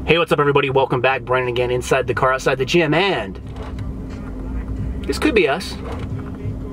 Hey, what's up everybody? Welcome back. Brandon again, inside the car, outside the gym, and this could be us,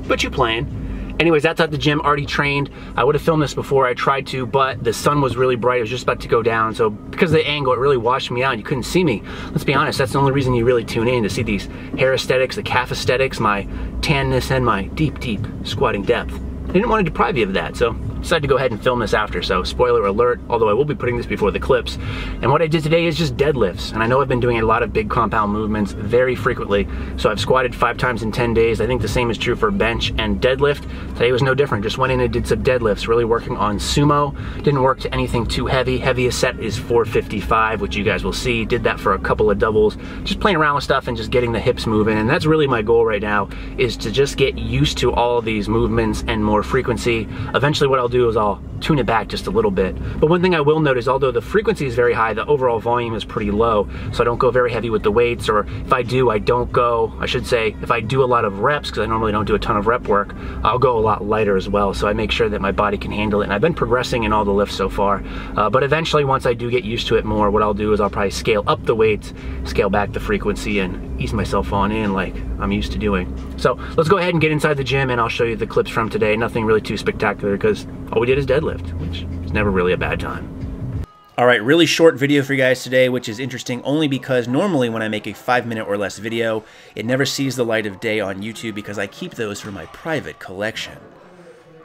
but you playing. Anyways, outside the gym, already trained. I would have filmed this before, I tried to, but the sun was really bright. It was just about to go down, so because of the angle, it really washed me out. You couldn't see me. Let's be honest, that's the only reason you really tune in, to see these hair aesthetics, the calf aesthetics, my tanness, and my deep, deep squatting depth. I didn't want to deprive you of that, so decided to go ahead and film this after, so spoiler alert, although I will be putting this before the clips. And what I did today is just deadlifts, and I know I've been doing a lot of big compound movements very frequently, so I've squatted 5 times in 10 days. I think the same is true for bench and deadlift. Today was no different, just went in and did some deadlifts, really working on sumo. Didn't work to anything too heavy. Heaviest set is 455, which you guys will see. Did that for a couple of doubles, just playing around with stuff and just getting the hips moving, and that's really my goal right now, is to just get used to all of these movements and more frequency. Eventually what I'll do is I'll tune it back just a little bit. But one thing I will note is, although the frequency is very high, the overall volume is pretty low, so I don't go very heavy with the weights, or if I do, I don't go, I should say, if I do a lot of reps, because I normally don't do a ton of rep work, I'll go a lot lighter as well, so I make sure that my body can handle it, and I've been progressing in all the lifts so far. But eventually, once I do get used to it more, what I'll do is I'll probably scale up the weights, scale back the frequency, and ease myself on in like I'm used to doing. So let's go ahead and get inside the gym, and I'll show you the clips from today. Nothing really too spectacular, because all we did is deadlift, which is never really a bad time. All right, really short video for you guys today, which is interesting only because normally when I make a 5-minute or less video, it never sees the light of day on YouTube because I keep those for my private collection.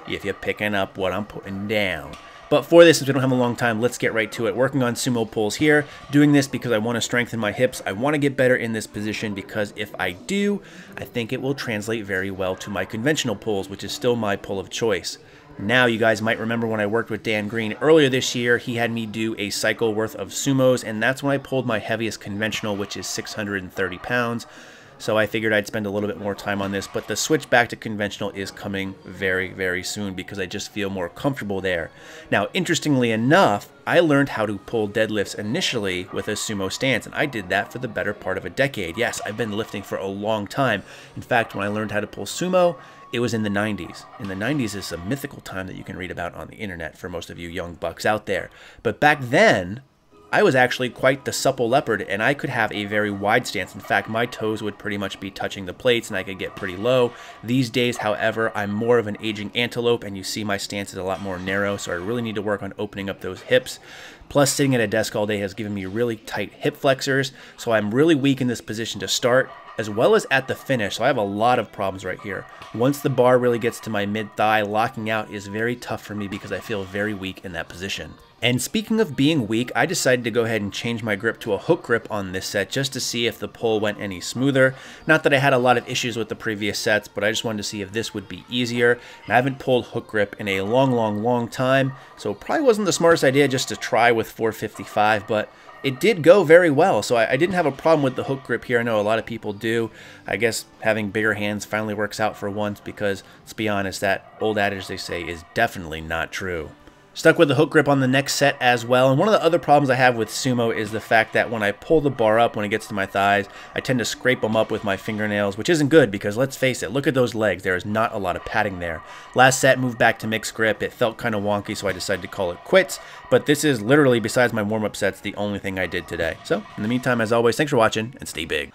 If you're picking up what I'm putting down. But for this, since we don't have a long time, let's get right to it. Working on sumo pulls here. Doing this because I want to strengthen my hips. I want to get better in this position because if I do, I think it will translate very well to my conventional pulls, which is still my pull of choice. Now, you guys might remember when I worked with Dan Green earlier this year, he had me do a cycle worth of sumos, and that's when I pulled my heaviest conventional, which is 630 pounds. So I figured I'd spend a little bit more time on this, but the switch back to conventional is coming very, very soon because I just feel more comfortable there. Now, interestingly enough, I learned how to pull deadlifts initially with a sumo stance, and I did that for the better part of a decade. Yes, I've been lifting for a long time. In fact, when I learned how to pull sumo, it was in the 90s. In the 90s is a mythical time that you can read about on the internet for most of you young bucks out there. But back then, I was actually quite the supple leopard, and I could have a very wide stance. In fact, my toes would pretty much be touching the plates, and I could get pretty low. These days, however, I'm more of an aging antelope, and you see my stance is a lot more narrow, so I really need to work on opening up those hips. Plus, sitting at a desk all day has given me really tight hip flexors, so I'm really weak in this position to start, as well as at the finish, so I have a lot of problems right here. Once the bar really gets to my mid-thigh, locking out is very tough for me because I feel very weak in that position. And speaking of being weak, I decided to go ahead and change my grip to a hook grip on this set just to see if the pull went any smoother. Not that I had a lot of issues with the previous sets, but I just wanted to see if this would be easier. And I haven't pulled hook grip in a long time, so it probably wasn't the smartest idea just to try with 455, but it did go very well, so I didn't have a problem with the hook grip here. I know a lot of people do. I guess having bigger hands finally works out for once because, let's be honest, that old adage they say is definitely not true. Stuck with the hook grip on the next set as well, and one of the other problems I have with sumo is the fact that when I pull the bar up when it gets to my thighs, I tend to scrape them up with my fingernails, which isn't good because, let's face it, look at those legs. There is not a lot of padding there. Last set, moved back to mixed grip. It felt kind of wonky, so I decided to call it quits, but this is literally, besides my warm-up sets, the only thing I did today. So, in the meantime, as always, thanks for watching, and stay big.